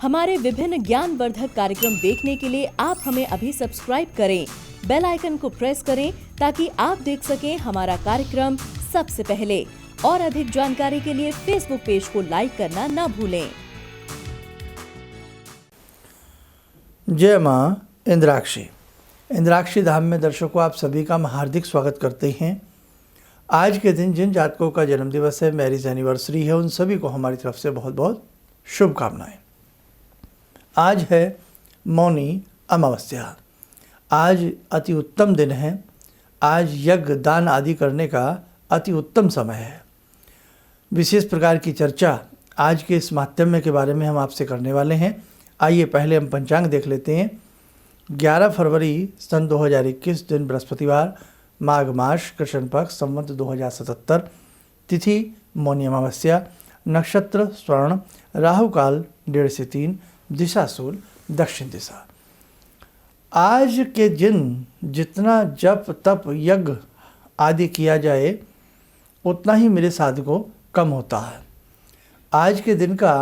हमारे विभिन्न ज्ञानवर्धक कार्यक्रम देखने के लिए आप हमें अभी सब्सक्राइब करें, बेल आइकन को प्रेस करें ताकि आप देख सकें हमारा कार्यक्रम सबसे पहले। और अधिक जानकारी के लिए फेसबुक पेज को लाइक करना ना भूलें। जय माँ इंद्राक्षी। इंद्राक्षी धाम में दर्शकों आप सभी का हम हार्दिक स्वागत करते हैं। आज के दिन जिन जातकों का जन्मदिवस है, मैरिज एनिवर्सरी है, उन सभी को हमारी तरफ से बहुत बहुत शुभकामनाएं। आज है मौनी अमावस्या। आज अति उत्तम दिन है। आज यज्ञ दान आदि करने का अति उत्तम समय है। विशेष प्रकार की चर्चा आज के इस माध्यम के बारे में हम आपसे करने वाले हैं। आइए पहले हम पंचांग देख लेते हैं। 11 फरवरी सन 2021 दिन बृहस्पतिवार, माघ मास, कृष्ण पक्ष, संवत 2077, तिथि मौनी अमावस्या, नक्षत्र स्वर्ण, राहु काल 1:30 से 3, दिशा शूल दक्षिण दिशा। आज के दिन जितना जप तप यज्ञ आदि किया जाए उतना ही मेरे साधकों कम होता है। आज के दिन का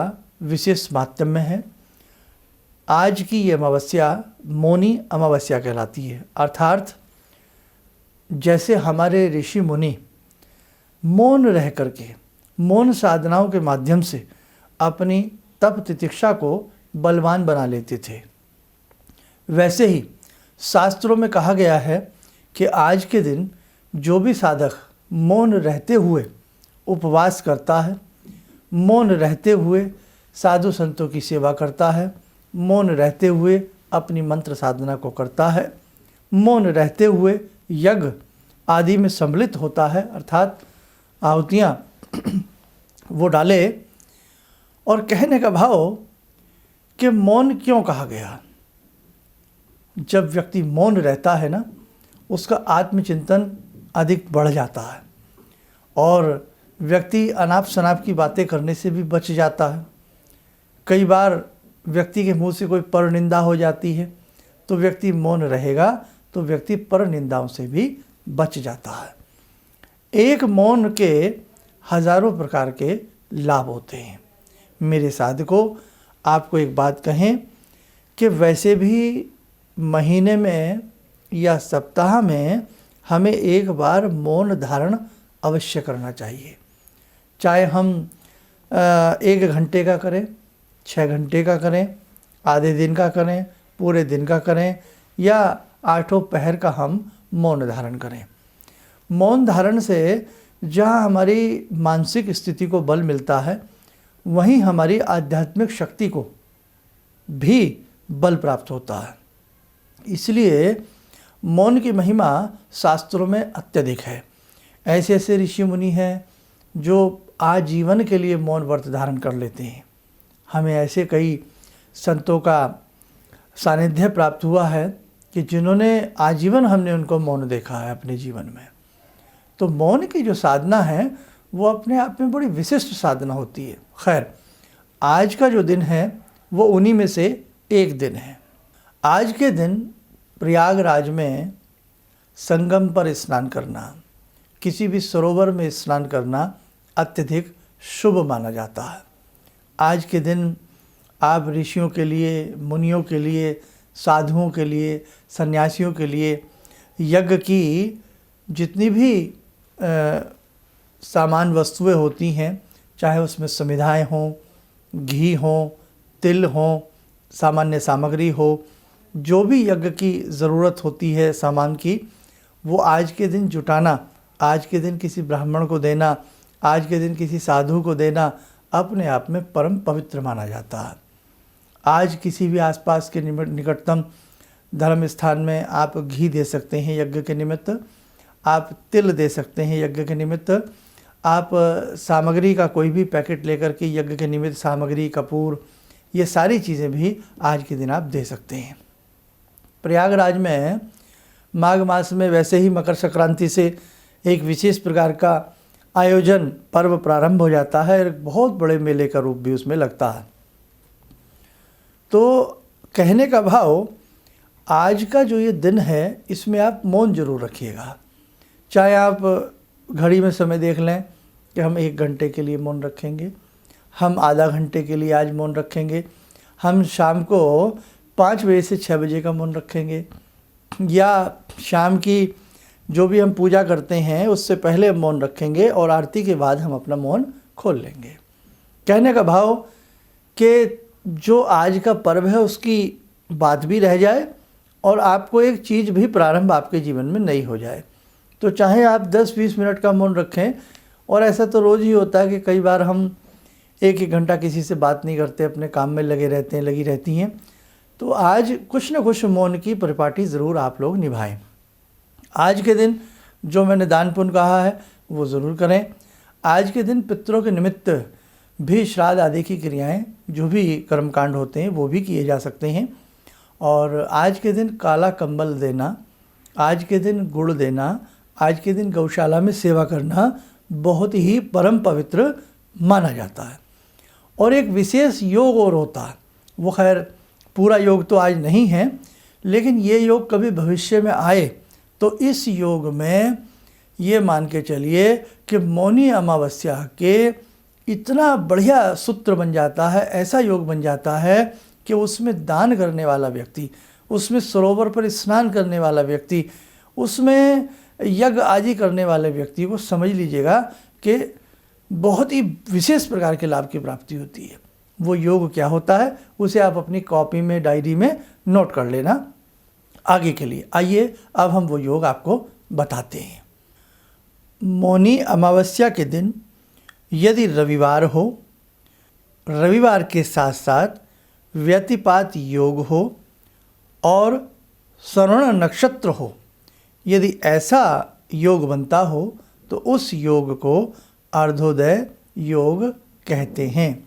विशेष माहात्म्य है। आज की ये अमावस्या मौनी अमावस्या कहलाती है। अर्थात जैसे हमारे ऋषि मुनि मौन रह करके, मौन साधनाओं के माध्यम से अपनी तप तितिक्षा को बलवान बना लेते थे, वैसे ही शास्त्रों में कहा गया है कि आज के दिन जो भी साधक मौन रहते हुए उपवास करता है, मौन रहते हुए साधु संतों की सेवा करता है, मौन रहते हुए अपनी मंत्र साधना को करता है, मौन रहते हुए यज्ञ आदि में सम्मिलित होता है, अर्थात आहुतियाँ वो डाले। और कहने का भाव कि मौन क्यों कहा गया। जब व्यक्ति मौन रहता है ना, उसका आत्मचिंतन अधिक बढ़ जाता है और व्यक्ति अनाप शनाप की बातें करने से भी बच जाता है। कई बार व्यक्ति के मुंह से कोई पर निंदा हो जाती है, तो व्यक्ति मौन रहेगा तो व्यक्ति पर निंदाओं से भी बच जाता है। एक मौन के हजारों प्रकार के लाभ होते हैं। मेरे साधकों, आपको एक बात कहें कि वैसे भी महीने में या सप्ताह में हमें एक बार मौन धारण अवश्य करना चाहिए। चाहे हम 1 घंटे का करें, 6 घंटे का करें, आधे दिन का करें, पूरे दिन का करें, या 8 पहर का हम मौन धारण करें। मौन धारण से जहाँ हमारी मानसिक स्थिति को बल मिलता है, वहीं हमारी आध्यात्मिक शक्ति को भी बल प्राप्त होता है। इसलिए मौन की महिमा शास्त्रों में अत्यधिक है। ऐसे ऐसे ऋषि मुनि हैं जो आजीवन के लिए मौन व्रत धारण कर लेते हैं। हमें ऐसे कई संतों का सानिध्य प्राप्त हुआ है कि जिन्होंने आजीवन हमने उनको मौन देखा है अपने जीवन में। तो मौन की जो साधना है वो अपने आप में बड़ी विशिष्ट साधना होती है। खैर, आज का जो दिन है वो उन्हीं में से एक दिन है। आज के दिन प्रयागराज में संगम पर स्नान करना, किसी भी सरोवर में स्नान करना अत्यधिक शुभ माना जाता है। आज के दिन आप ऋषियों के लिए, मुनियों के लिए, साधुओं के लिए, सन्यासियों के लिए यज्ञ की जितनी भी सामान वस्तुएं होती हैं, चाहे उसमें समिधाएँ हों, घी हों, तिल हों, सामान्य सामग्री हो, जो भी यज्ञ की ज़रूरत होती है सामान की, वो आज के दिन जुटाना, आज के दिन किसी ब्राह्मण को देना, आज के दिन किसी साधु को देना अपने आप में परम पवित्र माना जाता है। आज किसी भी आसपास के निकटतम धर्म स्थान में आप घी दे सकते हैं यज्ञ के निमित्त, आप तिल दे सकते हैं यज्ञ के निमित्त, आप सामग्री का कोई भी पैकेट लेकर के यज्ञ के निमित्त सामग्री, कपूर, ये सारी चीज़ें भी आज के दिन आप दे सकते हैं। प्रयागराज में माघ मास में वैसे ही मकर संक्रांति से एक विशेष प्रकार का आयोजन पर्व प्रारंभ हो जाता है। एक बहुत बड़े मेले का रूप भी उसमें लगता है। तो कहने का भाव, आज का जो ये दिन है इसमें आप मौन जरूर रखिएगा। चाहे आप घड़ी में समय देख लें कि हम 1 घंटे के लिए मौन रखेंगे, हम आधा घंटे के लिए आज मौन रखेंगे, हम शाम को 5 बजे से 6 बजे का मौन रखेंगे, या शाम की जो भी हम पूजा करते हैं उससे पहले मौन रखेंगे और आरती के बाद हम अपना मौन खोल लेंगे। कहने का भाव कि जो आज का पर्व है उसकी बात भी रह जाए और आपको एक चीज़ भी प्रारंभ आपके जीवन में नई हो जाए। तो चाहे आप 10-20 मिनट का मौन रखें, और ऐसा तो रोज़ ही होता है कि कई बार हम 1-1 घंटा किसी से बात नहीं करते, अपने काम में लगे रहते हैं, लगी रहती हैं। तो आज कुछ न कुछ मौन की परिपाटी ज़रूर आप लोग निभाएं। आज के दिन जो मैंने दान पुण्य कहा है वो ज़रूर करें। आज के दिन पितरों के निमित्त भी श्राद्ध आदि की क्रियाएं, जो भी कर्मकांड होते हैं वो भी किए जा सकते हैं। और आज के दिन काला कंबल देना, आज के दिन गुड़ देना, आज के दिन गौशाला में सेवा करना बहुत ही परम पवित्र माना जाता है। और एक विशेष योग और होता है, वो खैर पूरा योग तो आज नहीं है, लेकिन ये योग कभी भविष्य में आए तो इस योग में ये मान के चलिए कि मौनी अमावस्या के इतना बढ़िया सूत्र बन जाता है, ऐसा योग बन जाता है कि उसमें दान करने वाला व्यक्ति, उसमें सरोवर पर स्नान करने वाला व्यक्ति, उसमें यज्ञ आदि करने वाले व्यक्ति को समझ लीजिएगा कि बहुत ही विशेष प्रकार के लाभ की प्राप्ति होती है। वो योग क्या होता है उसे आप अपनी कॉपी में, डायरी में नोट कर लेना आगे के लिए। आइए अब हम वो योग आपको बताते हैं। मौनी अमावस्या के दिन यदि रविवार हो, रविवार के साथ साथ व्यतिपात योग हो और श्रवण नक्षत्र हो, यदि ऐसा योग बनता हो तो उस योग को अर्धोदय योग कहते हैं।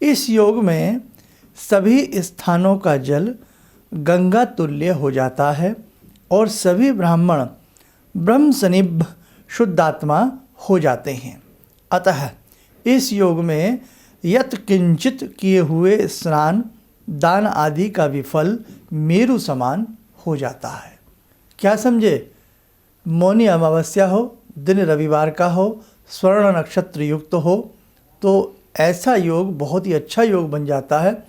इस योग में सभी स्थानों का जल गंगा तुल्य हो जाता है और सभी ब्राह्मण ब्रह्म सनिभ शुद्धात्मा हो जाते हैं। अतः इस योग में यत किंचित किए हुए स्नान, दान आदि का विफल मेरु समान हो जाता है। क्या समझे? मौनी अमावस्या हो, दिन रविवार का हो, स्वर्ण नक्षत्र युक्त हो, तो ऐसा योग बहुत ही अच्छा योग बन जाता है।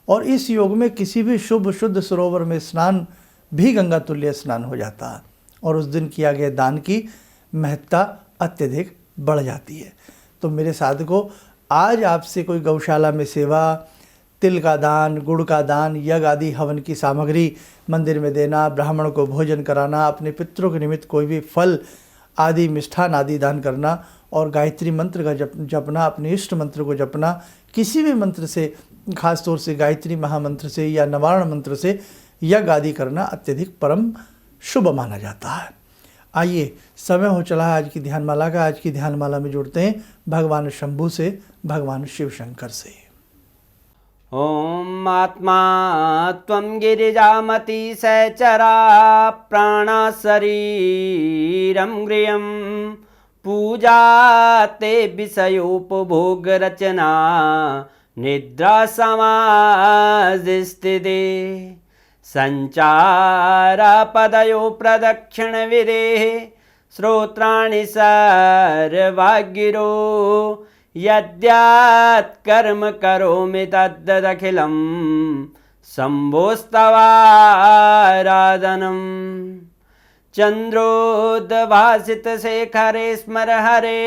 और इस योग में किसी भी शुभ शुद्ध सरोवर में स्नान भी गंगा तुल्य स्नान हो जाता है और उस दिन किया गया दान की महत्ता अत्यधिक बढ़ जाती है। तो मेरे साधकों, आज आपसे कोई गौशाला में सेवा, तिल का दान, गुड़ का दान, यज्ञ आदि हवन की सामग्री मंदिर में देना, ब्राह्मण को भोजन कराना, अपने पितरों के निमित्त कोई भी फल आदि, मिष्ठान आदि दान करना और गायत्री मंत्र का जपना, अपने इष्ट मंत्र को जपना, किसी भी मंत्र से, खास तौर से गायत्री महामंत्र से या नवारण मंत्र से यज्ञ आदि करना अत्यधिक परम शुभ माना जाता है। आइए, समय हो चला है आज की ध्यानमाला का। आज की ध्यानमाला में जुड़ते हैं भगवान शंभु से, भगवान शिव शंकर से। ओम आत्मा त्वं गिरिजामति सहचरा प्राणा शरीरं गृहं पूजा ते विषयोपभोग रचना निद्रा समाधिस्थिते संचारा पदयो प्रदक्षिण विदेः श्रोत्राणि सर्वागिरो यद्यात् कर्म करोमि तद्दखिलं शम्भोस्तवाराधनम् चन्द्रोद्भासित शेखरे स्मर हरे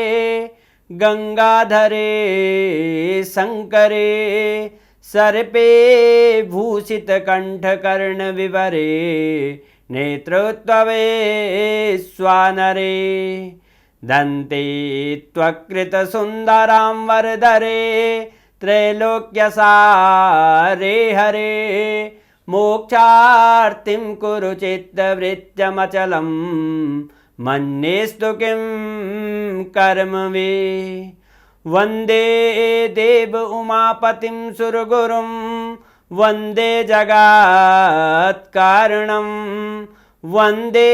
गंगाधरे शंकरे सर्पे भूषित कंठ कर्ण विवरे नेत्रोत्तवे स्वानरे दन्ते त्वकृत सुंदरां वरदरे त्रैलोक्यसारे हरे मोक्षार्तिं कुरु चित्तवृत्त्यमचलं मन्येस्तु किं कर्म वे वन्दे देव उमापतिं सुरगुरुं वन्दे जगत्कारणं वन्दे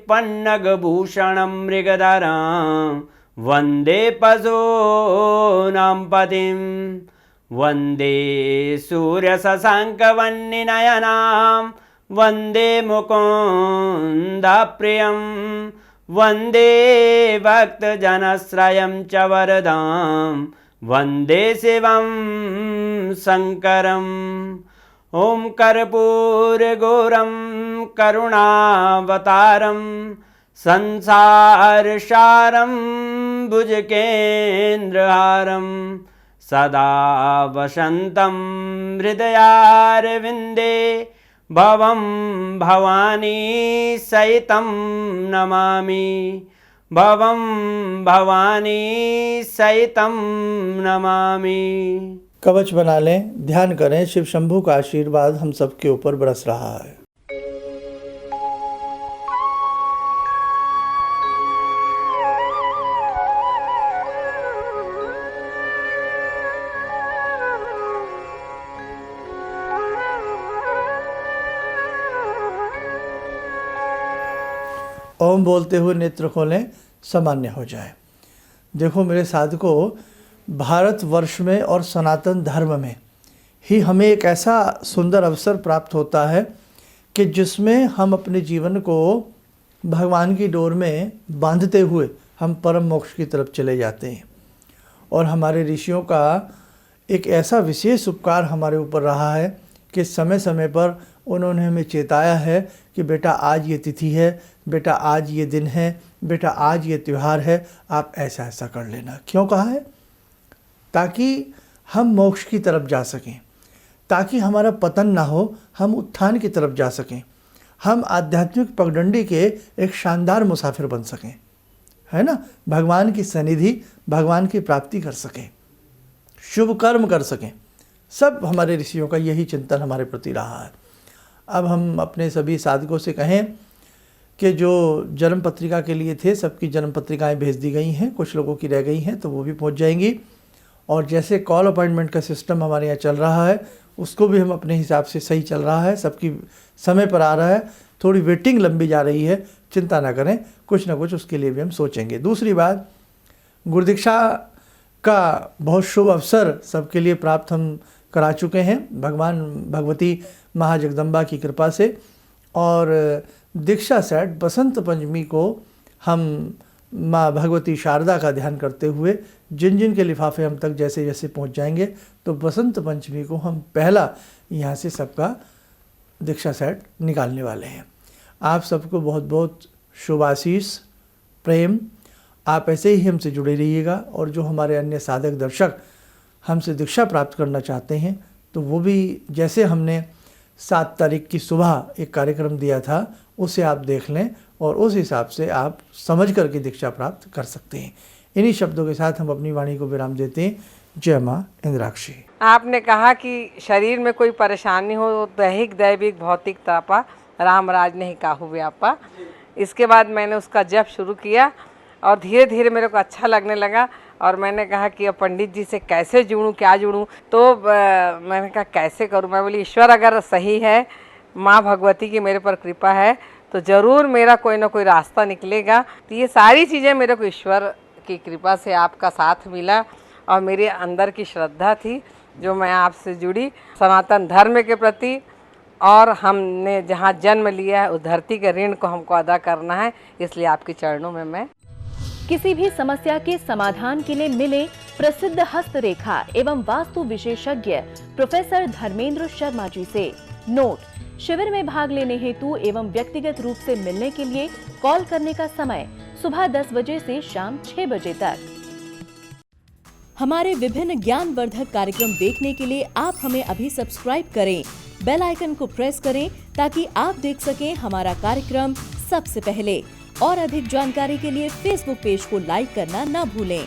पन्नगभूषणं मृगधरं वन्दे पशूनां पतिं वन्दे सूर्यशशाङ्कवह्निनयनां वन्दे मुकुन्दप्रियं वन्दे भक्तजनश्रयं च वरदां वन्दे शिवं शङ्करम् ॐ कर्पूरगौरं करुणावतारं संसारसारं भुजगेन्द्रहारं सदा वसन्तं हृदयारविन्दे भवं भवानी सहितं नमामि भवं भवानी सहितं नमामि। कवच बना लें, ध्यान करें, शिव शंभू का आशीर्वाद हम सबके ऊपर बरस रहा है। ओम बोलते हुए नेत्र खोलें, सामान्य हो जाए। देखो मेरे साधकों, भारतवर्ष में और सनातन धर्म में ही हमें एक ऐसा सुंदर अवसर प्राप्त होता है कि जिसमें हम अपने जीवन को भगवान की डोर में बांधते हुए हम परम मोक्ष की तरफ चले जाते हैं। और हमारे ऋषियों का एक ऐसा विशेष उपकार हमारे ऊपर रहा है कि समय समय पर उन्होंने हमें चेताया है कि बेटा आज ये तिथि है, बेटा आज ये दिन है, बेटा आज ये त्यौहार है, आप ऐसा ऐसा कर लेना। क्यों कहा है? ताकि हम मोक्ष की तरफ जा सकें, ताकि हमारा पतन ना हो, हम उत्थान की तरफ जा सकें, हम आध्यात्मिक पगडंडी के एक शानदार मुसाफिर बन सकें, है ना, भगवान की सनिधि, भगवान की प्राप्ति कर सकें, शुभ कर्म कर सकें। सब हमारे ऋषियों का यही चिंतन हमारे प्रति रहा है। अब हम अपने सभी साधकों से कहें कि जो जन्म पत्रिका के लिए थे, सबकी जन्म पत्रिकाएँ भेज दी गई हैं, कुछ लोगों की रह गई हैं तो वो भी पहुंच जाएंगी। और जैसे कॉल अपॉइंटमेंट का सिस्टम हमारे यहाँ चल रहा है, उसको भी हम अपने हिसाब से सही चल रहा है, सबकी समय पर आ रहा है। थोड़ी वेटिंग लंबी जा रही है, चिंता ना करें, कुछ ना कुछ उसके लिए भी हम सोचेंगे। दूसरी बात, गुरुदीक्षा का बहुत शुभ अवसर सबके लिए प्राप्त हम करा चुके हैं भगवान भगवती महाजगदम्बा की कृपा से। और दीक्षा सेट बसंत पंचमी को हम माँ भगवती शारदा का ध्यान करते हुए जिन जिन के लिफाफे हम तक जैसे जैसे पहुँच जाएंगे, तो बसंत पंचमी को हम पहला यहाँ से सबका दीक्षा सेट निकालने वाले हैं। आप सबको बहुत बहुत शुभ आशीष, प्रेम। आप ऐसे ही हमसे जुड़े रहिएगा। और जो हमारे अन्य साधक दर्शक हमसे दीक्षा प्राप्त करना चाहते हैं, तो वो भी जैसे हमने 7 तारीख की सुबह एक कार्यक्रम दिया था, उसे आप देख लें और उस हिसाब से आप समझ करके दीक्षा प्राप्त कर सकते हैं। इन्हीं शब्दों के साथ हम अपनी वाणी को विराम देते हैं। जय माँ इंद्राक्षी। आपने कहा कि शरीर में कोई परेशानी हो, दैहिक दैविक भौतिक तापा, राम राज नहीं काहू व्यापा। इसके बाद मैंने उसका जप शुरू किया और धीरे धीरे मेरे को अच्छा लगने लगा। और मैंने कहा कि अब पंडित जी से कैसे जुड़ूं, क्या जुड़ूं, तो मैंने कहा कैसे करूं। मैं बोली ईश्वर अगर सही है, माँ भगवती की मेरे पर कृपा है, तो ज़रूर मेरा कोई ना कोई रास्ता निकलेगा। तो ये सारी चीज़ें मेरे को ईश्वर की कृपा से आपका साथ मिला और मेरे अंदर की श्रद्धा थी जो मैं आपसे जुड़ी सनातन धर्म के प्रति। और हमने जहाँ जन्म लिया है उस धरती के ऋण को हमको अदा करना है, इसलिए आपके चरणों में मैं। किसी भी समस्या के समाधान के लिए मिले प्रसिद्ध हस्तरेखा एवं वास्तु विशेषज्ञ प्रोफेसर धर्मेंद्र शर्मा जी से। नोट: शिविर में भाग लेने हेतु एवं व्यक्तिगत रूप से मिलने के लिए कॉल करने का समय सुबह 10 बजे से शाम 6 बजे तक। हमारे विभिन्न ज्ञानवर्धक कार्यक्रम देखने के लिए आप हमें अभी सब्सक्राइब करें, बेल आइकन को प्रेस करें ताकि आप देख सकें हमारा कार्यक्रम सबसे पहले। और अधिक जानकारी के लिए फेसबुक पेज को लाइक करना न भूलें।